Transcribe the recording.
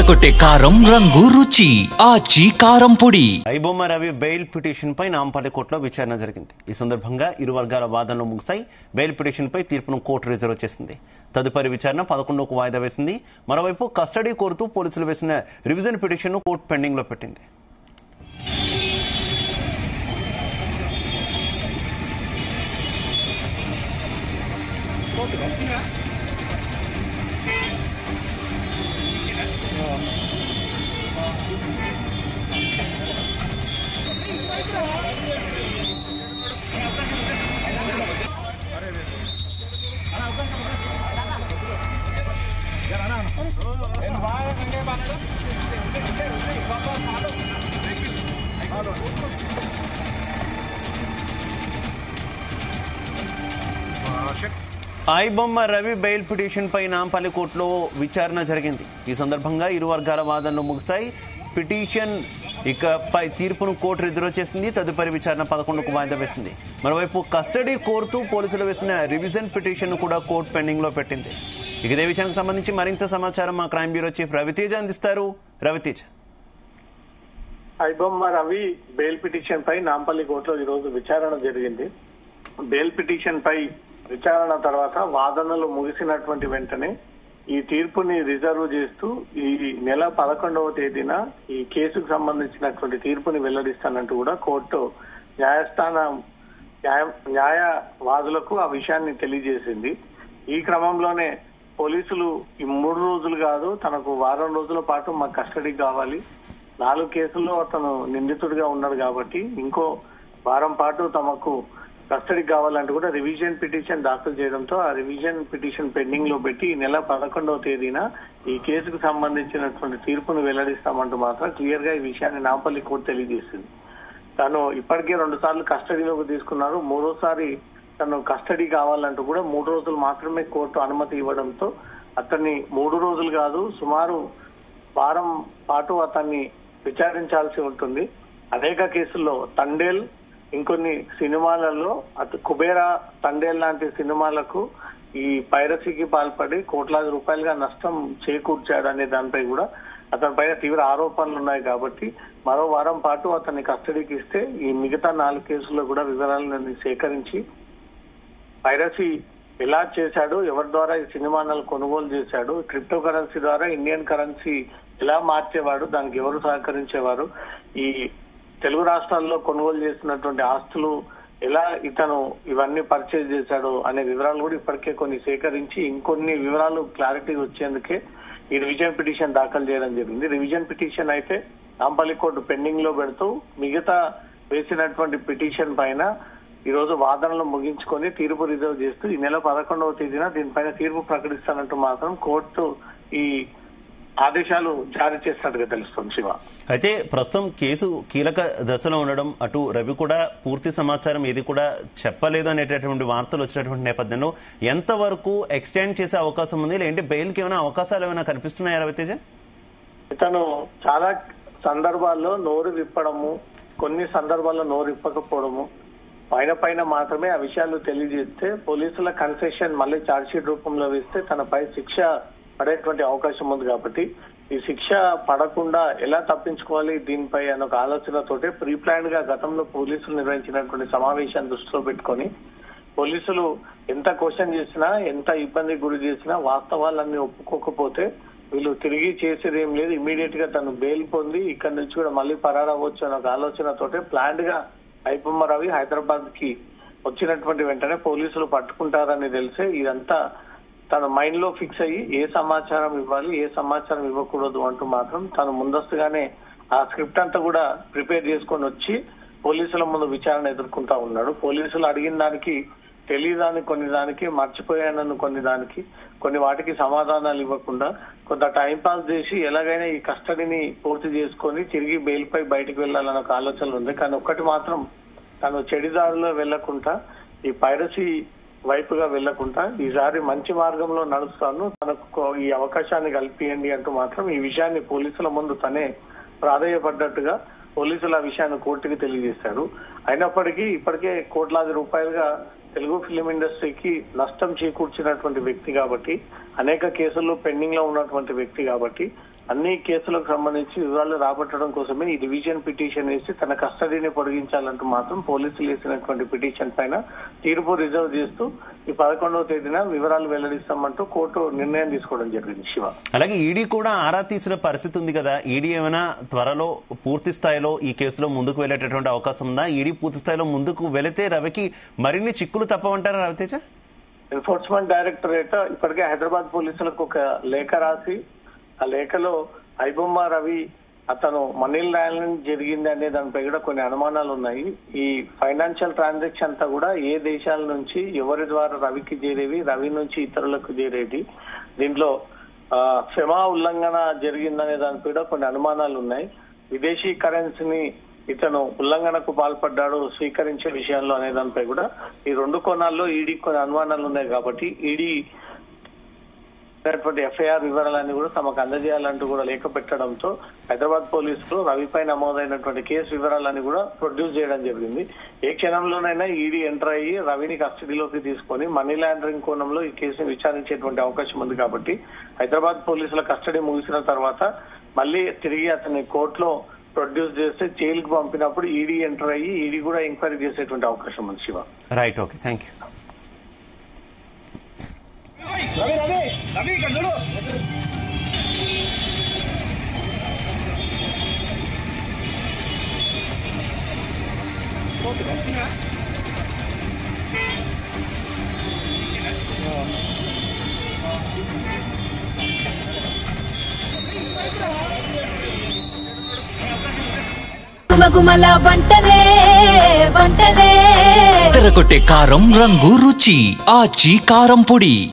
అదరగొట్టే కారం రంగు రుచి ఆచి కారం పొడి. ఐబొమ్మ రవి బెయిల్ పిటిషన్ పై నాంపల్లి కోర్టులో విచారణ జరిగింది. ఈ సందర్భంగా ఇరు వర్గాల వాదనలు ముగిశాయి. బెయిల్ పిటిషన్ పై తీర్పును కోర్టు రిజర్వ్ చేసింది. తదుపరి విచారణ 11కు వాయిదా వేసింది. మరోవైపు కస్టడీ కోరుతూ పోలీసులు వేసిన రివిజన్ పిటిషన్ ను కోర్టు పెండింగ్ లో పెట్టింది. ఐబొమ్మ రవి బెయిల్ పిటిషన్ పై నాంపల్లి కోర్టులో విచారణ జరిగింది. ఈ సందర్భంగా ఇరు వర్గాల వాదనలు ముగిశాయి. పిటిషన్ ఇకపై తీర్పును కోర్టు రిజర్వ్ చేసింది. తదుపరి విచారణ 11కు వాయిదా వేసింది. మరోవైపు కస్టడీ కోరుతూ పోలీసులు వేసిన రివిజన్ పిటిషన్ కూడా కోర్టు పెండింగ్ లో పెట్టింది. ఇదే విషయానికి సంబంధించి మరింత సమాచారం మా క్రైమ్ బ్యూరో చీఫ్ రవితేజ అందిస్తారు. రవితేజ, ఐబొమ్మ రవి బెయిల్ పిటిషన్ పై నాంపల్లి కోర్టులో ఈ రోజు విచారణ జరిగింది. బెయిల్ పిటిషన్ పై విచారణ తర్వాత వాదనలు ముగిసినటువంటి వెంటనే ఈ తీర్పుని రిజర్వ్ చేస్తూ ఈ నెల 11వ తేదీన ఈ కేసుకు సంబంధించినటువంటి తీర్పుని వెల్లడిస్తానంటూ కూడా కోర్టు న్యాయవాదులకు ఆ విషయాన్ని తెలియజేసింది. ఈ క్రమంలోనే పోలీసులు ఈ 3 రోజులు కాదు, తనకు వారం రోజుల పాటు మా కస్టడీ కావాలి, 4 కేసుల్లో అతను నిందితుడిగా ఉన్నాడు కాబట్టి ఇంకో వారం పాటు తమకు కస్టడీ కావాలంటూ కూడా రివిజన్ పిటిషన్ దాఖలు చేయడంతో ఆ రివిజన్ పిటిషన్ పెండింగ్ లో పెట్టి ఈ నెల 11వ తేదీన ఈ కేసుకు సంబంధించినటువంటి తీర్పును వెల్లడిస్తామంటూ మాత్రం క్లియర్ గా ఈ విషయాన్ని నాంపల్లి కోర్టు తెలియజేసింది. తను ఇప్పటికే 2 సార్లు కస్టడీలోకి తీసుకున్నారు. 3వసారి తను కస్టడీ కావాలంటూ కూడా 3 రోజులు మాత్రమే కోర్టు అనుమతి ఇవ్వడంతో అతన్ని 3 రోజులు కాదు, సుమారు వారం పాటు అతన్ని విచారించాల్సి ఉంటుంది. అనేక కేసుల్లో తండేల్, ఇంకొన్ని సినిమాలలో కుబేరా, తండేల్ లాంటి సినిమాలకు ఈ పైరసీకి పాల్పడి కోట్లాది రూపాయలుగా నష్టం చేకూర్చాడు అనే దానిపై కూడా అతని పైన తీవ్ర ఆరోపణలు ఉన్నాయి. కాబట్టి మరో వారం పాటు అతన్ని కస్టడీకి ఇస్తే ఈ మిగతా 4 కేసుల్లో కూడా వివరాలను సేకరించి పైరసీ ఎలా చేశాడు, ఎవరి ద్వారా ఈ సినిమాలను కొనుగోలు చేశాడు, క్రిప్టో కరెన్సీ ద్వారా ఇండియన్ కరెన్సీ ఎలా మార్చేవాడు, దానికి ఎవరు సహకరించేవారు, ఈ తెలుగు రాష్ట్రాల్లో కొనుగోలు చేసినటువంటి ఆస్తులు ఎలా ఇతను ఇవన్నీ పర్చేజ్ చేశాడు అనే వివరాలు కూడా ఇప్పటికే కొన్ని సేకరించి ఇంకొన్ని వివరాలు క్లారిటీ వచ్చేందుకే ఈ రివిజన్ పిటిషన్ దాఖలు చేయడం జరిగింది. రివిజన్ పిటిషన్ అయితే నాంపల్లి కోర్టు పెండింగ్ లో పెడుతూ మిగతా వేసినటువంటి పిటిషన్ పైన ఈ రోజు వాదనలు ముగించుకొని తీర్పు రిజర్వ్ చేస్తూ ఈ నెల 11వ తేదీన దీనిపైన తీర్పు ప్రకటిస్తానంటూ మాత్రం కోర్టు ఈ ఆదేశాలు జారీ చేసినట్టుగా తెలుస్తుంది. శివ, అయితే ప్రస్తుతం కేసు కీలక దశలో ఉండడం, అటు రవి కూడా పూర్తి సమాచారం ఏది కూడా చెప్పలేదు అనేటటువంటి వార్తలు వచ్చినటువంటి నేపథ్యంలో ఎంతవరకు ఎక్స్టెండ్ చేసే అవకాశం ఉంది, లేదంటే బెయిల్ కి ఏమైనా అవకాశాలు ఏమైనా కనిపిస్తున్నాయా రవితేజ? ఇతను చాలా సందర్భాల్లో నోరు విప్పడము, కొన్ని సందర్భాల్లో నోరు విప్పకపోవడము, పైన మాత్రమే ఆ విషయాలు తెలియజేస్తే పోలీసుల కన్సెషన్ మళ్ళీ ఛార్జ్ షీట్ రూపంలో వేస్తే తనపై శిక్ష పడేటువంటి అవకాశం ఉంది. కాబట్టి ఈ శిక్ష పడకుండా ఎలా తప్పించుకోవాలి దీనిపై అనే ఒక ఆలోచనతోటే ప్రీ ప్లాన్ గా గతంలో పోలీసులు నిర్వహించినటువంటి సమావేశాన్ని దృష్టిలో పెట్టుకొని పోలీసులు ఎంత క్వశ్చన్ చేసినా, ఎంత ఇబ్బంది గురి చేసినా వాస్తవాలన్నీ ఒప్పుకోకపోతే వీళ్ళు తిరిగి చేసేది ఏం లేదు, ఇమీడియట్ గా తను బెయిల్ పొంది ఇక్కడి నుంచి కూడా మళ్ళీ పరారవచ్చు అనే ఒక ఆలోచనతోటే ప్లాన్డ్ గా ఐబొమ్మ రవి హైదరాబాద్ కి వచ్చినటువంటి వెంటనే పోలీసులు పట్టుకుంటారని తెలిసే ఇదంతా తన మైండ్ లో ఫిక్స్ అయ్యి ఏ సమాచారం ఇవ్వాలి, ఏ సమాచారం ఇవ్వకూడదు అంటూ మాత్రం తను ముందస్తుగానే ఆ స్క్రిప్ట్ అంతా కూడా ప్రిపేర్ చేసుకొని వచ్చి పోలీసుల ముందు విచారణ ఎదుర్కొంటా ఉన్నాడు. పోలీసులు అడిగిన దానికి తెలియదాని కొన్ని దానికి, మర్చిపోయానని కొన్ని వాటికి సమాధానాలు ఇవ్వకుండా కొంత టైం పాస్ చేసి ఎలాగైనా ఈ కస్టడీని పూర్తి చేసుకొని తిరిగి బెయిల్ పై బయటకు వెళ్లాలన్న ఒక ఆలోచన ఉంది. కానీ ఒక్కటి మాత్రం తను చెడిదారిలో వెళ్లకుండా, ఈ పైరసీ వైపుగా వెళ్లకుండా ఈసారి మంచి మార్గంలో నడుస్తాను, తనకు ఈ అవకాశాన్ని కల్పియండి అంటూ మాత్రం ఈ విషయాన్ని పోలీసుల ముందు తనే ప్రాధేయపడ్డట్టుగా పోలీసులు ఆ విషయాన్ని కోర్టుకి తెలియజేశారు. అయినప్పటికీ ఇప్పటికే కోట్లాది రూపాయలుగా తెలుగు ఫిలిం ఇండస్ట్రీకి నష్టం చేకూర్చినటువంటి వ్యక్తి కాబట్టి, అనేక కేసుల్లో పెండింగ్ లో ఉన్నటువంటి వ్యక్తి కాబట్టి అన్ని కేసులకు సంబంధించి వివరాలు రాబట్టడం కోసమే ఈ డివిజన్ పిటిషన్ వేసి తన కస్టడీని పొడిగించాలంటూ మాత్రం పోలీసులు వేసినటువంటి పిటిషన్ పైన తీర్పు రిజర్వ్ చేస్తూ ఈ 11వ తేదీన వివరాలు వెల్లడిస్తామంటూ కోర్టు నిర్ణయం తీసుకోవడం జరిగింది. శివ, అలాగే ఈడీ కూడా ఆరా తీసిన పరిస్థితి ఉంది కదా, ఈడీ ఏమైనా త్వరలో పూర్తి స్థాయిలో ఈ కేసులో ముందుకు వెళ్లేటటువంటి అవకాశం ఉందా? ఈడీ పూర్తి స్థాయిలో ముందుకు వెళితే రవికి మరిన్ని చిక్కులు తప్పవంటారా రవితేజ? ఎన్ఫోర్స్మెంట్ డైరెక్టరేట్ ఇప్పటికే హైదరాబాద్ పోలీసులకు ఒక లేఖ రాసి ఆ లేఖలో ఐబొమ్మ రవి అతను మనీ లాండరింగ్ జరిగింది అనే దానిపై కూడా కొన్ని అనుమానాలు ఉన్నాయి. ఈ ఫైనాన్షియల్ ట్రాన్సాక్షన్ అంతా కూడా ఏ దేశాల నుంచి ఎవరి ద్వారా రవికి చేరేవి, రవి నుంచి ఇతరులకు చేరేది, దీంట్లో ఫెమా ఉల్లంఘన జరిగిందనే దానిపై కూడా కొన్ని అనుమానాలు ఉన్నాయి. విదేశీ కరెన్సీని ఇతను ఉల్లంఘనకు పాల్పడ్డాడు స్వీకరించే విషయంలో అనే దానిపై కూడా ఈ 2 కోణాల్లో ఈడీ కొన్ని అనుమానాలు ఉన్నాయి. కాబట్టి ఈడీ ఎఫ్ఐఆర్ వివరాలన్నీ కూడా తమకు అందజేయాలంటూ కూడా లేఖ పెట్టడంతో హైదరాబాద్ పోలీసులు రవిపై నమోదైనటువంటి కేసు వివరాలన్నీ కూడా ప్రొడ్యూస్ చేయడం జరిగింది. ఏ క్షణంలోనైనా ఈడీ ఎంటర్ అయ్యి రవిని కస్టడీలోకి తీసుకొని మనీ లాండరింగ్ కోణంలో ఈ కేసును విచారించేటువంటి అవకాశం ఉంది. కాబట్టి హైదరాబాద్ పోలీసుల కస్టడీ ముగిసిన తర్వాత మళ్ళీ తిరిగి అతన్ని కోర్టులో ప్రొడ్యూస్ చేస్తే జైలుకు పంపినప్పుడు ఈడీ ఎంటర్ అయ్యి ఈడీ కూడా ఎంక్వైరీ చేసేటువంటి అవకాశం ఉంది. Shiva, right, okay, thank you. గుమగుమల వంటలే వంటలే తెరకొట్టే కారం రంగు రుచి ఆచి కారం పొడి.